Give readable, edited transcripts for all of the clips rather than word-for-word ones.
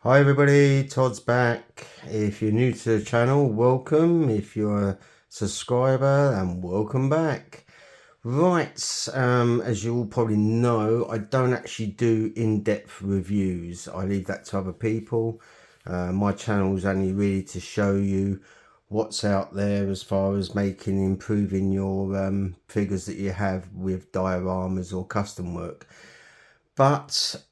Hi everybody, Todd's back. If you're new to the channel, welcome. If you're a subscriber, and welcome back. Right, as you all probably know, I don't actually do in-depth reviews. I leave that to other people. My channel is only really to show you what's out there as far as improving your figures that you have with dioramas or custom work. But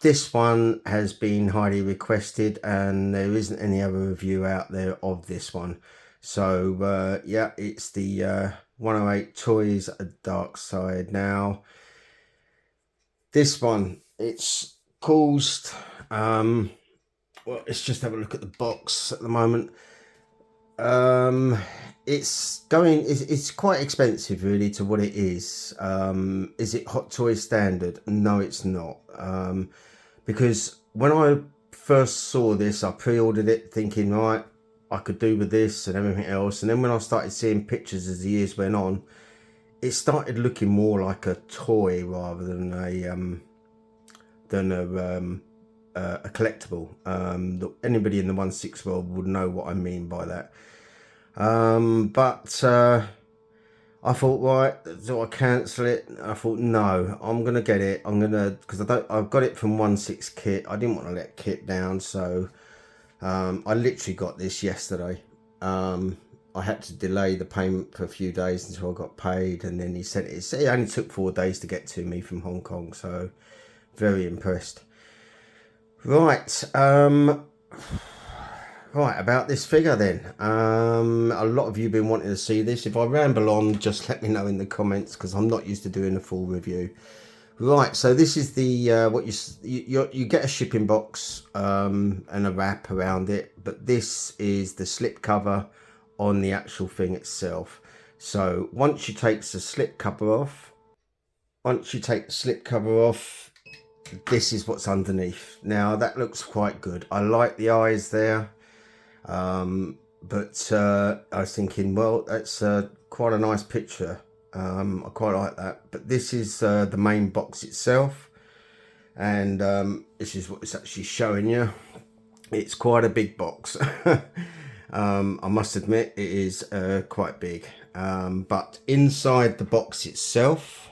this one has been highly requested and there isn't any other review out there of this one. So yeah, it's the 108 Toys Darkseid. Now this one, it's caused well, let's just have a look at the box at the moment. It's quite expensive really to what it is. Is it Hot Toy standard? No, it's not. Because when I first saw this, I pre-ordered it thinking, right, I could do with this and everything else. And then when I started seeing pictures as the years went on, it started looking more like a toy rather than a collectible. Anybody in the 1/6 world would know what I mean by that. But I thought, right, do I cancel it? I thought, no, I'm gonna get it. Because I've got it from 1/6 kit. I didn't want to let kit down, so I literally got this yesterday. I had to delay the payment for a few days until I got paid, and then he sent it. It only took 4 days to get to me from Hong Kong, so very impressed. Right, right, about this figure then. A lot of you have been wanting to see this. If I ramble on, just let me know in the comments because I'm not used to doing a full review. Right, so this is the what you get a shipping box and a wrap around it, but this is the slip cover on the actual thing itself. So once you take the slip cover off, this is what's underneath. Now that looks quite good. I like the eyes there. But I was thinking, well, that's quite a nice picture. I quite like that. But this is the main box itself, and this is what it's actually showing you. It's quite a big box. I must admit it is quite big. But inside the box itself,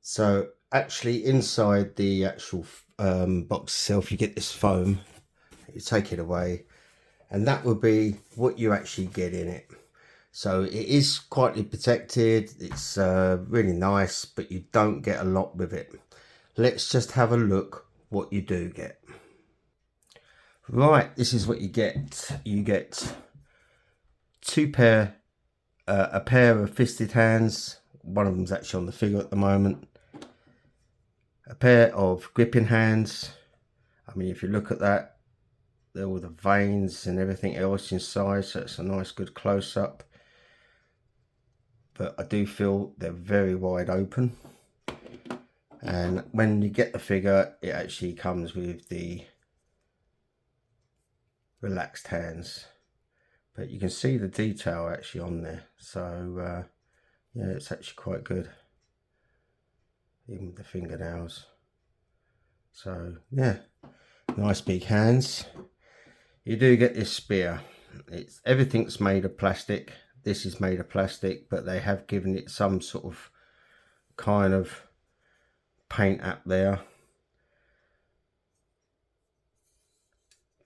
so actually inside the actual box itself, you get this foam. You take it away, and that will be what you actually get in it. So it is quite protected. It's really nice, but you don't get a lot with it. Let's just have a look what you do get. Right, this is what you get. You get a pair of fisted hands. One of them's actually on the figure at the moment. A pair of gripping hands. I mean, if you look at that, there are all the veins and everything else inside, so it's a nice good close-up. But I do feel they're very wide open. And when you get the figure, it actually comes with the relaxed hands. But you can see the detail actually on there. So yeah, it's actually quite good. Even with the fingernails. So yeah, nice big hands. You do get this spear. Everything's made of plastic. This is made of plastic, but they have given it some sort of kind of paint up there.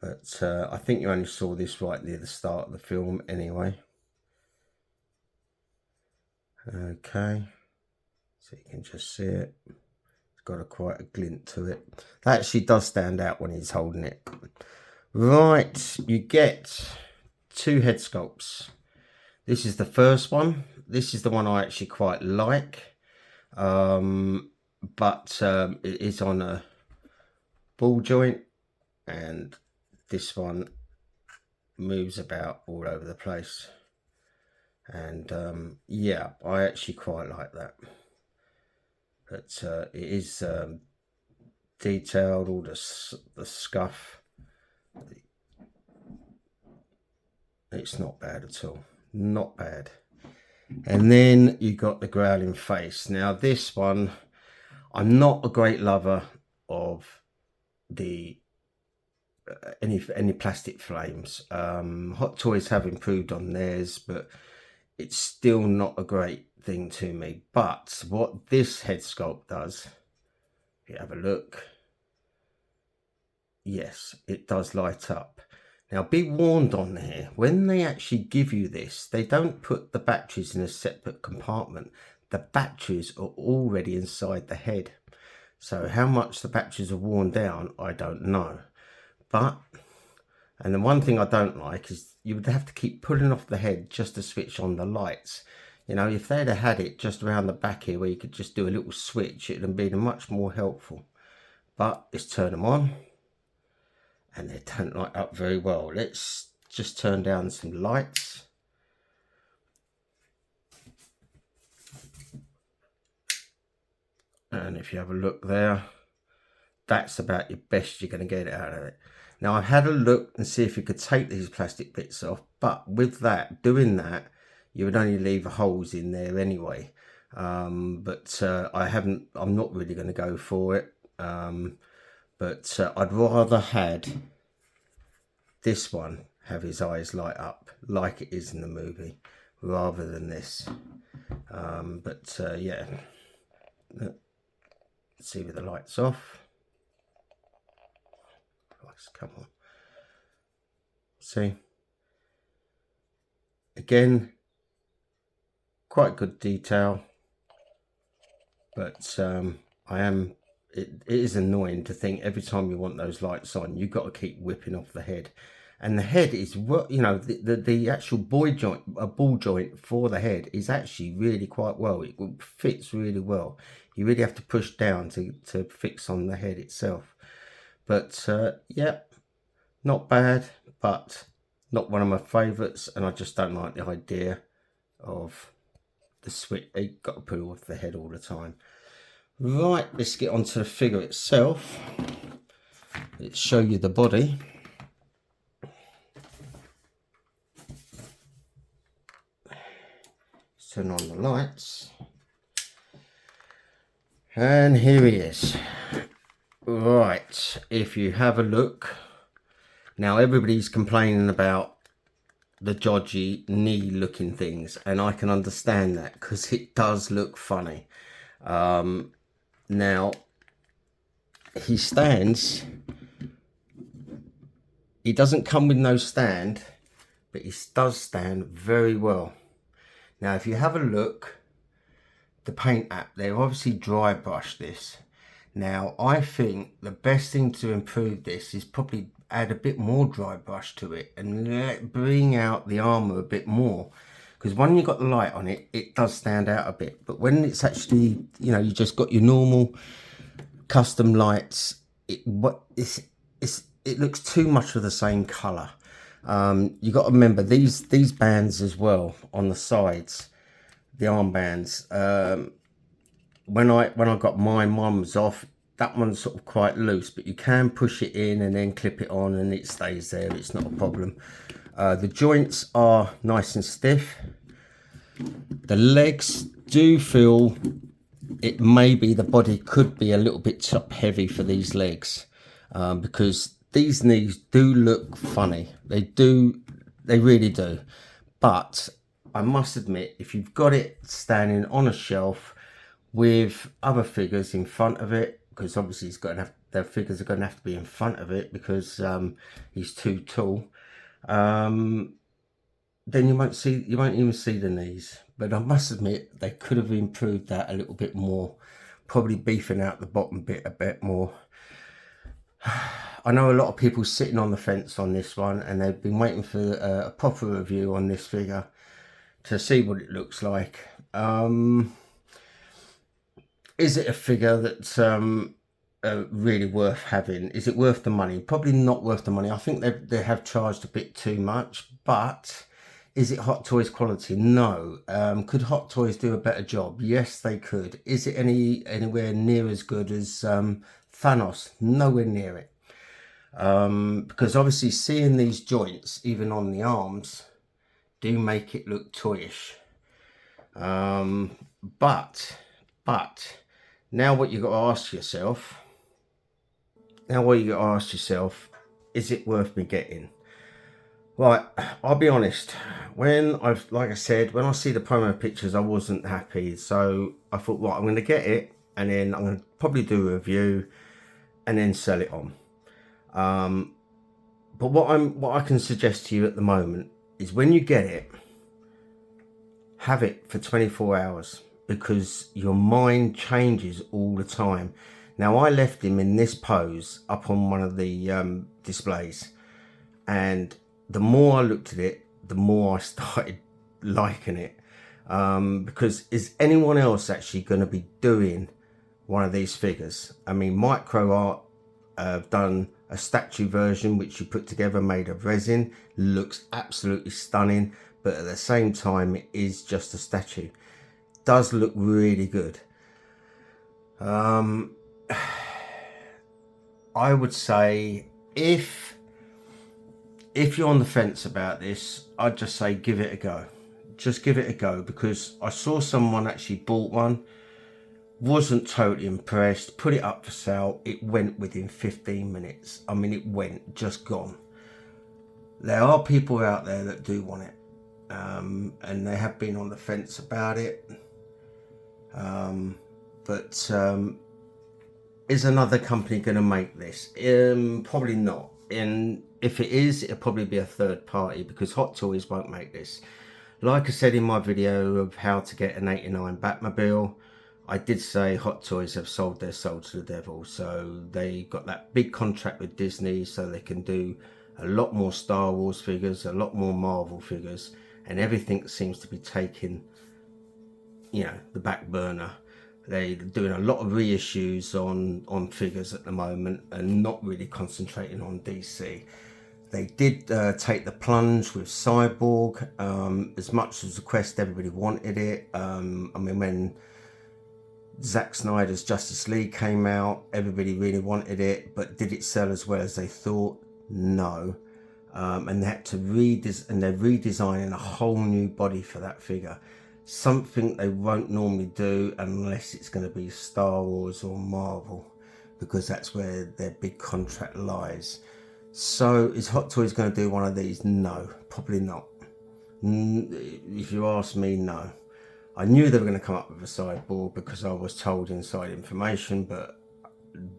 But I think you only saw this right near the start of the film anyway. Okay, so you can just see it. It's got quite a glint to it. That actually does stand out when he's holding it. Right, you get 2 head sculpts. This is the first one. This is the one I actually quite like. but it is on a ball joint, and this one moves about all over the place. And yeah, I actually quite like that. But it is detailed, all the scuff. It's not bad at all, not bad. And then you got the growling face. Now this one, I'm not a great lover of the any plastic flames. Hot Toys have improved on theirs, but it's still not a great thing to me. But what this head sculpt does, if you have a look, yes, it does light up. Now be warned on here, when they actually give you this, they don't put the batteries in a separate compartment. The batteries are already inside the head. So how much the batteries are worn down, I don't know. But, and the one thing I don't like is you would have to keep pulling off the head just to switch on the lights. You know, if they'd have had it just around the back here where you could just do a little switch, it would have been much more helpful. But let's turn them on. And they don't light up very well. Let's just turn down some lights. And if you have a look there, that's about your best you're going to get out of it. Now I've had a look and see if you could take these plastic bits off, but with that, doing that, you would only leave holes in there anyway. I'm not really going to go for it. But I'd rather had this one have his eyes light up like it is in the movie rather than this. Yeah, let's see with the lights off. Come on. See? Again, quite good detail, but it is annoying to think every time you want those lights on, you've got to keep whipping off the head. And the head is, you know, the actual ball joint for the head is actually really quite well. It fits really well. You really have to push down to fix on the head itself. But yeah, not bad, but not one of my favourites. And I just don't like the idea of the switch. You've got to pull off the head all the time. Right, let's get on to the figure itself. Let's show you the body. Let's turn on the lights. And here he is. Right, if you have a look. Now everybody's complaining about the dodgy knee looking things, and I can understand that because it does look funny. Now he stands, he doesn't come with no stand, but he does stand very well. Now if you have a look, the paint app, they obviously dry brush this. Now I think the best thing to improve this is probably add a bit more dry brush to it and bring out the armor a bit more, because when you got the light on it, it does stand out a bit. But when it's actually, you know, you just got your normal custom lights, it looks too much of the same color. You got to remember these bands as well on the sides, the armbands. When I got mine was off. That one's sort of quite loose, but you can push it in and then clip it on and it stays there. It's not a problem. The joints are nice and stiff. The legs do feel, it may be the body could be a little bit top heavy for these legs, because these knees do look funny. They really do. But I must admit, if you've got it standing on a shelf with other figures in front of it, because obviously he's got to have, their figures are going to have to be in front of it because he's too tall, then you won't even see the knees. But I must admit, they could have improved that a little bit more, probably beefing out the bottom bit a bit more. I know a lot of people sitting on the fence on this one, and they've been waiting for a proper review on this figure to see what it looks like. Is it a figure that's really worth having? Is it worth the money? Probably not worth the money. I think they have charged a bit too much, but is it Hot Toys quality? No. Could Hot Toys do a better job? Yes, they could. Is it anywhere near as good as Thanos? Nowhere near it. Because obviously seeing these joints, even on the arms, do make it look toyish. But now what you got to ask yourself, is it worth me getting? Right, I'll be honest. Like I said, when I see the promo pictures, I wasn't happy. So I thought, right, I'm going to get it, and then I'm going to probably do a review, and then sell it on. But what I can suggest to you at the moment is when you get it, have it for 24 hours, because your mind changes all the time. Now, I left him in this pose up on one of the displays, and the more I looked at it, the more I started liking it. Because is anyone else actually going to be doing one of these figures? I mean, Micro Art have done a statue version which you put together made of resin. Looks absolutely stunning, but at the same time it is just a statue. Does look really good. I would say if you're on the fence about this, I'd just say give it a go. Just give it a go, because I saw someone actually bought one, wasn't totally impressed, put it up for sale, it went within 15 minutes. I mean, it went, just gone. There are people out there that do want it, and they have been on the fence about it, but is another company going to make this? Probably not. And if it is, it'll probably be a third party, because Hot Toys won't make this. Like I said in my video of how to get an 89 Batmobile, I did say Hot Toys have sold their soul to the devil. So they got that big contract with Disney, so they can do a lot more Star Wars figures, a lot more Marvel figures, and everything seems to be taking, you know, the back burner. They're doing a lot of reissues on figures at the moment and not really concentrating on DC. They did take the plunge with Cyborg, as much as the Quest everybody wanted it. I mean, when Zack Snyder's Justice League came out, everybody really wanted it, but did it sell as well as they thought? No. And they had to they're redesigning a whole new body for that figure. Something they won't normally do unless it's going to be Star Wars or Marvel, because that's where their big contract lies. So is Hot Toys going to do one of these? No, probably not. If you ask me, no. I knew they were going to come up with a sideboard because I was told inside information, but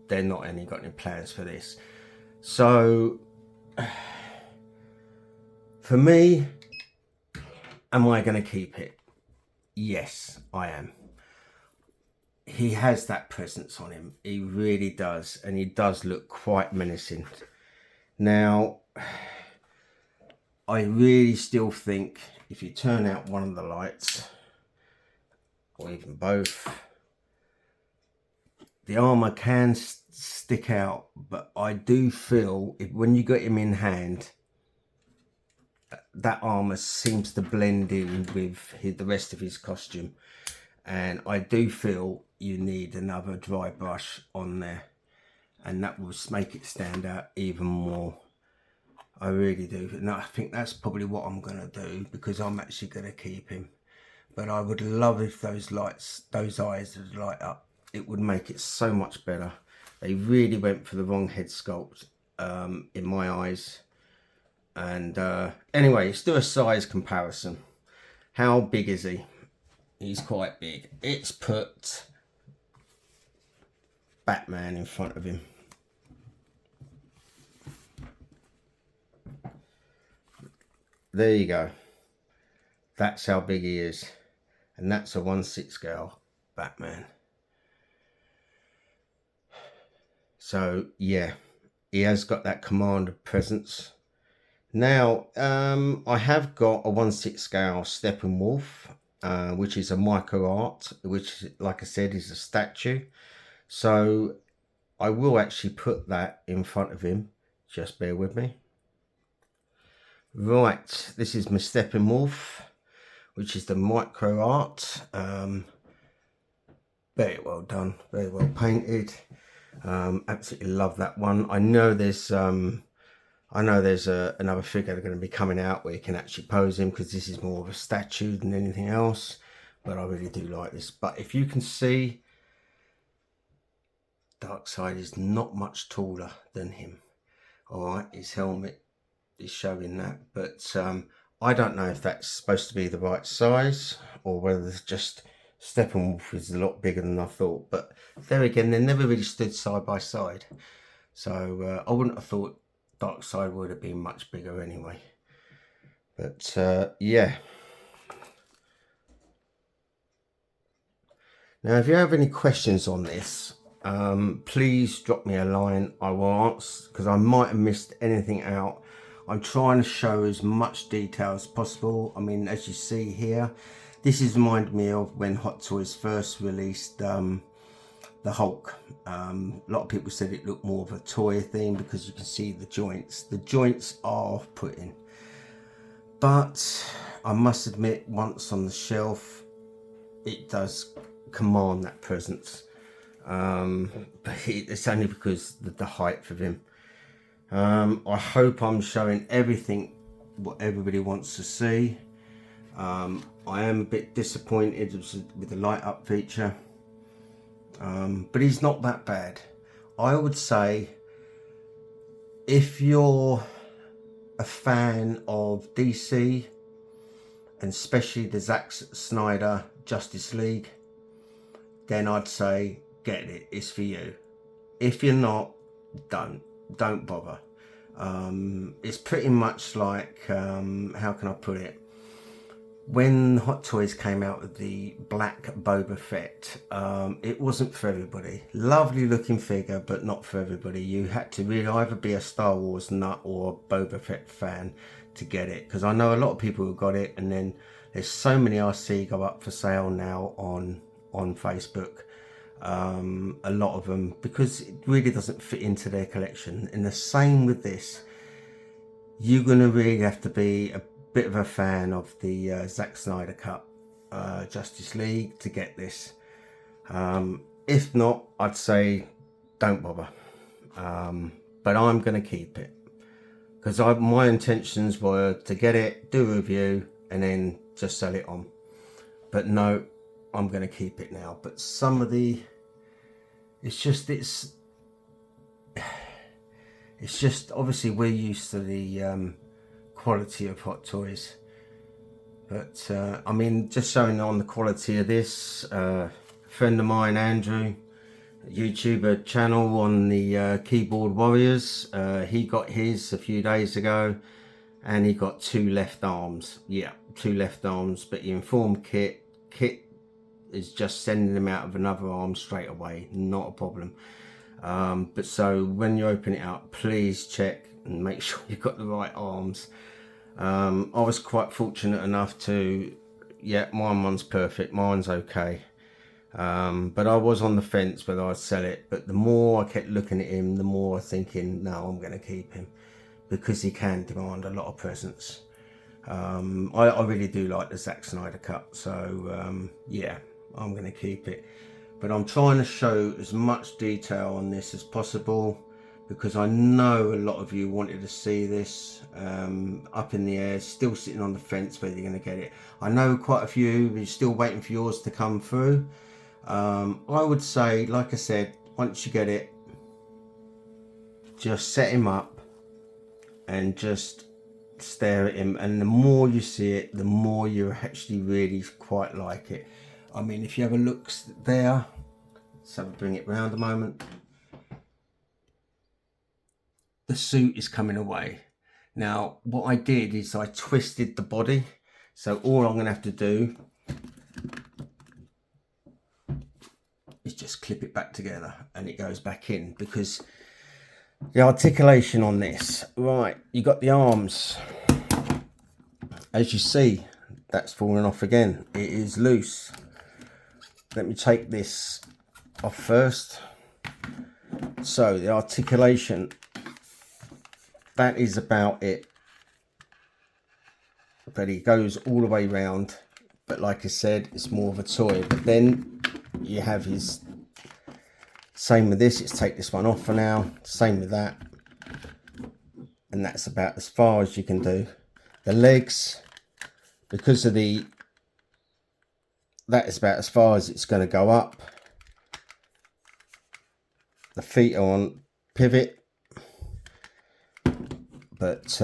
they're not got any plans for this. So for me, am I going to keep it? Yes, I am. He has that presence on him. He really does. And he does look quite menacing. Now, I really still think if you turn out one of the lights, or even both, the armor can stick out. But I do feel when you get him in hand, that armor seems to blend in with the rest of his costume, and I do feel you need another dry brush on there, and that will make it stand out even more. I really do, and I think that's probably what I'm going to do, because I'm actually going to keep him. But I would love if those eyes would light up. It would make it so much better. They really went for the wrong head sculpt, in my eyes. And anyway, let's do a size comparison. How big is he? He's quite big. It's put Batman in front of him. There you go. That's how big he is. And that's a 1/6 scale Batman. So yeah, he has got that commander presence. Now, I have got a 1/6 scale Steppenwolf, which is a micro art, which, like I said, is a statue. So I will actually put that in front of him. Just bear with me. Right, this is my Steppenwolf, which is the micro art. Very well done, very well painted. Absolutely love that one. I know there's another figure going to be coming out where you can actually pose him, because this is more of a statue than anything else. But I really do like this. But if you can see, Darkseid is not much taller than him. All right, his helmet is showing that, but I don't know if that's supposed to be the right size, or whether it's just Steppenwolf is a lot bigger than I thought. But there again, they never really stood side by side, so I wouldn't have thought Darkseid would have been much bigger anyway. But yeah. Now, if you have any questions on this, please drop me a line. I will answer, because I might have missed anything out. I'm trying to show as much detail as possible. I mean, as you see here, this is reminded me of when Hot Toys first released the Hulk. A lot of people said it looked more of a toy thing because you can see the joints. The joints are off-putting. But I must admit, once on the shelf, it does command that presence. But it's only because of the height of him. I hope I'm showing everything what everybody wants to see. I am a bit disappointed with the light up feature, but he's not that bad. I would say if you're a fan of DC, and especially the Zack Snyder Justice League, then I'd say get it, it's for you. If you're not, don't bother. It's pretty much like, how can I put it? When Hot Toys came out with the black Boba Fett, it wasn't for everybody. Lovely looking figure, but not for everybody. You had to really either be a Star Wars nut or a Boba Fett fan to get it. Because I know a lot of people who got it, and then there's so many I see go up for sale now on Facebook. A lot of them, because it really doesn't fit into their collection. And the same with this, you're gonna really have to be a bit of a fan of the Zack Snyder cut Justice League to get this. If not, I'd say don't bother. But I'm gonna keep it, because my intentions were to get it, do a review, and then just sell it on. But no, I'm going to keep it now. But some of the, it's just obviously we're used to the quality of Hot Toys, but I mean, just showing on the quality of this, a friend of mine, Andrew, a YouTuber channel on the Keyboard Warriors, he got his a few days ago, and he got 2 left arms. Yeah, 2 left arms, but he informed Kit is just sending them out of another arm straight away, not a problem. But so when you open it up, please check and make sure you've got the right arms. I was quite fortunate enough to, yeah, mine's perfect, mine's okay. But I was on the fence whether I'd sell it, but the more I kept looking at him, the more I was thinking, no, I'm going to keep him, because he can demand a lot of presence. I really do like the Zack Snyder cut, so yeah, I'm going to keep it. But I'm trying to show as much detail on this as possible, because I know a lot of you wanted to see this up in the air, still sitting on the fence whether you're going to get it. I know quite a few are still waiting for yours to come through. I would say, like I said, once you get it, just set him up and just stare at him, and the more you see it, the more you actually really quite like it. I mean, if you have a look there, so I'll bring it round a moment, the suit is coming away. Now what I did is I twisted the body, so all I'm gonna have to do is just clip it back together and it goes back in, because the articulation on this, right, you got the arms, as you see, that's fallen off again. It is loose. Let me take this off first. So the articulation, that is about it. But it goes all the way round. But like I said, it's more of a toy. But then you have his, same with this, it's take this one off for now. Same with that. And that's about as far as you can do. The legs, because of the, that is about as far as it's going to go up. The feet are on pivot, but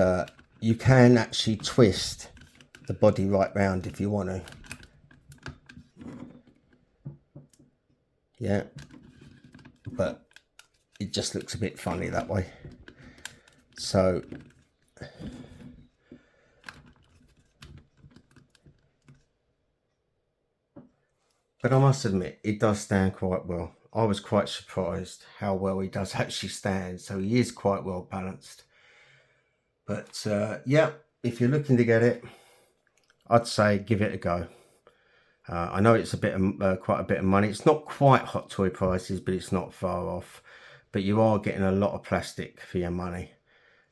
you can actually twist the body right round if you want to. Yeah, but it just looks a bit funny that way. So but I must admit, it does stand quite well. I was quite surprised how well he does actually stand. So he is quite well balanced. But yeah, if you're looking to get it, I'd say give it a go. I know it's a bit of, quite a bit of money. It's not quite Hot Toy prices, but it's not far off. But you are getting a lot of plastic for your money.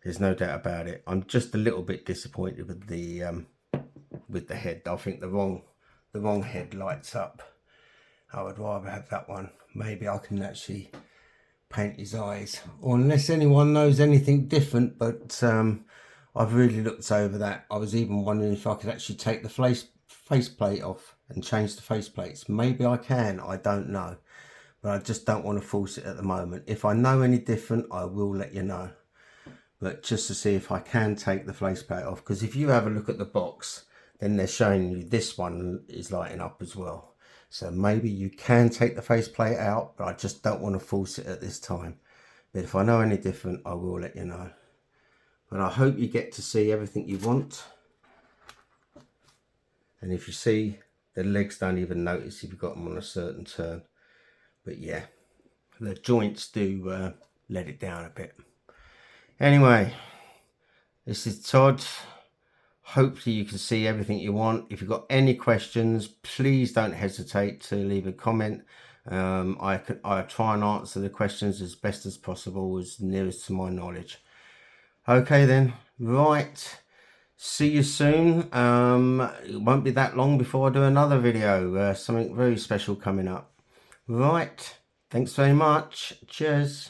There's no doubt about it. I'm just a little bit disappointed with the head. I think the wrong head lights up. I would rather have that one. Maybe I can actually paint his eyes, or unless anyone knows anything different. But I've really looked over that. I was even wondering if I could actually take the faceplate off and change the faceplates. Maybe I can, I don't know, but I just don't want to force it at the moment. If I know any different, I will let you know. But just to see if I can take the faceplate off, because if you have a look at the box, then they're showing you this one is lighting up as well. So maybe you can take the faceplate out, but I just don't want to force it at this time. But if I know any different, I will let you know. But I hope you get to see everything you want. And if you see, the legs don't even notice if you've got them on a certain turn. But yeah, the joints do let it down a bit. Anyway, this is Todd. Hopefully you can see everything you want. If you've got any questions, please don't hesitate to leave a comment. I try and answer the questions as best as possible, as nearest to my knowledge. Okay then, right. See you soon. It won't be that long before I do another video. Something very special coming up. Right. Thanks very much. Cheers.